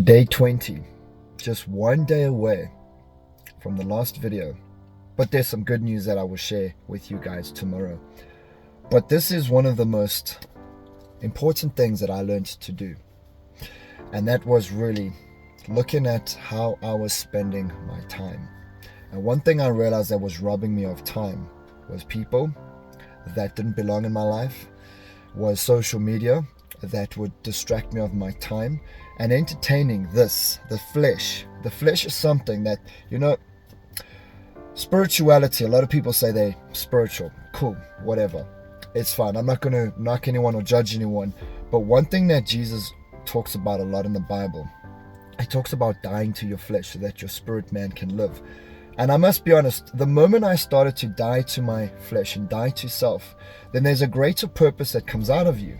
Day 20, just one day away from the last video. But there's some good news that I will share with you guys tomorrow. But this is one of the most important things that I learned to do. And that was really looking at how I was spending my time. And one thing I realized that was robbing me of time was people that didn't belong in my life, was social media that would distract me of my time, and entertaining this, the flesh. The flesh is something that, spirituality, a lot of people say they're spiritual. Cool, whatever. It's fine. I'm not going to knock anyone or judge anyone. But one thing that Jesus talks about a lot in the Bible, he talks about dying to your flesh so that your spirit man can live. And I must be honest, the moment I started to die to my flesh and die to self, then there's a greater purpose that comes out of you.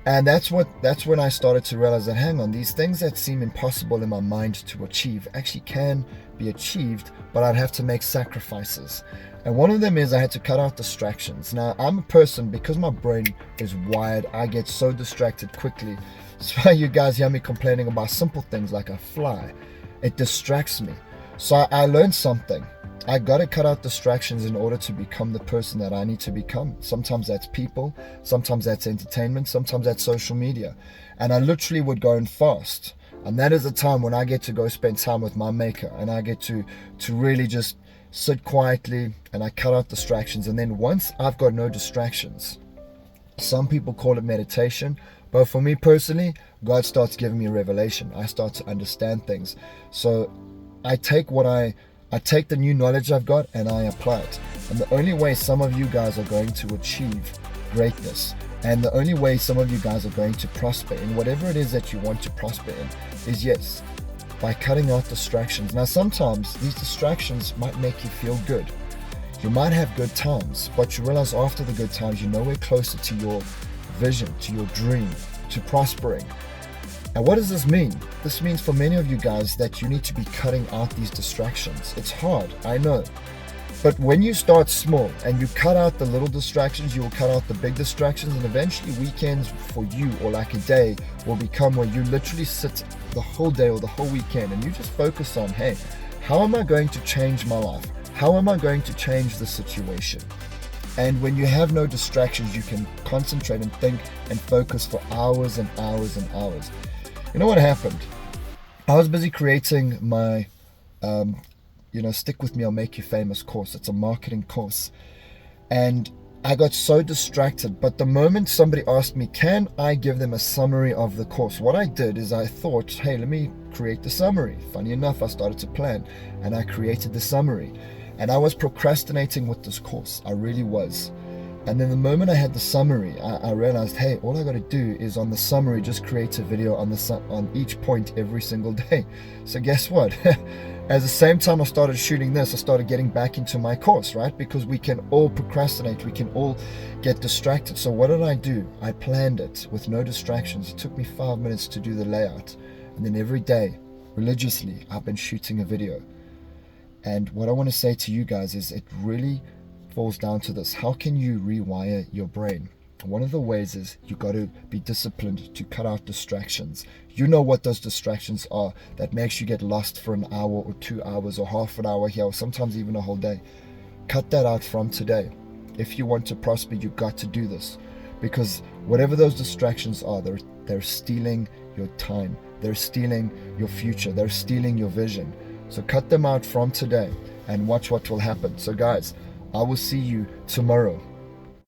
And that's when I started to realize that, hang on, these things that seem impossible in my mind to achieve actually can be achieved, but I'd have to make sacrifices. And one of them is I had to cut out distractions. Now, I'm a person, because my brain is wired, I get so distracted quickly. That's why you guys hear me complaining about simple things like a fly. It distracts me. So I learned something. I got to cut out distractions in order to become the person that I need to become. Sometimes that's people, sometimes that's entertainment, sometimes that's social media. And I literally would go and fast. And that is a time when I get to go spend time with my maker, and I get to really just sit quietly, and I cut out distractions. And then once I've got no distractions, some people call it meditation, but for me personally, God starts giving me revelation. I start to understand things. So I take the new knowledge I've got and I apply it. And the only way some of you guys are going to achieve greatness, and the only way some of you guys are going to prosper in whatever it is that you want to prosper in, is yes, by cutting out distractions. Now, sometimes these distractions might make you feel good. You might have good times, but you realize after the good times, you're nowhere closer to your vision, to your dream, to prospering. And what does this mean? This means for many of you guys that you need to be cutting out these distractions. It's hard, I know. But when you start small and you cut out the little distractions, you will cut out the big distractions, and eventually weekends for you, or like a day, will become where you literally sit the whole day or the whole weekend and you just focus on, hey, how am I going to change my life? How am I going to change the situation? And when you have no distractions, you can concentrate and think and focus for hours and hours and hours. You know what happened? I was busy creating my, Stick With Me, I'll Make You Famous course. It's a marketing course. And I got so distracted. But the moment somebody asked me, can I give them a summary of the course? What I did is I thought, hey, let me create the summary. Funny enough, I started to plan and I created the summary. And I was procrastinating with this course. I really was. And then the moment I had the summary, I realized, hey, all I got to do is on the summary, just create a video on each point every single day. So guess what? At the same time I started shooting this, I started getting back into my course, right? Because we can all procrastinate, we can all get distracted. So what did I do? I planned it with no distractions. It took me 5 minutes to do the layout. And then every day, religiously, I've been shooting a video. And what I want to say to you guys is it really falls down to this. How can you rewire your brain? One of the ways is you got to be disciplined to cut out distractions. You know what those distractions are that makes you get lost for an hour or 2 hours or half an hour here, or sometimes even a whole day. Cut that out from today. If you want to prosper, you got to do this, because whatever those distractions are, they're stealing your time, they're stealing your future, they're stealing your vision. So cut them out from today and watch what will happen. So guys, I will see you tomorrow.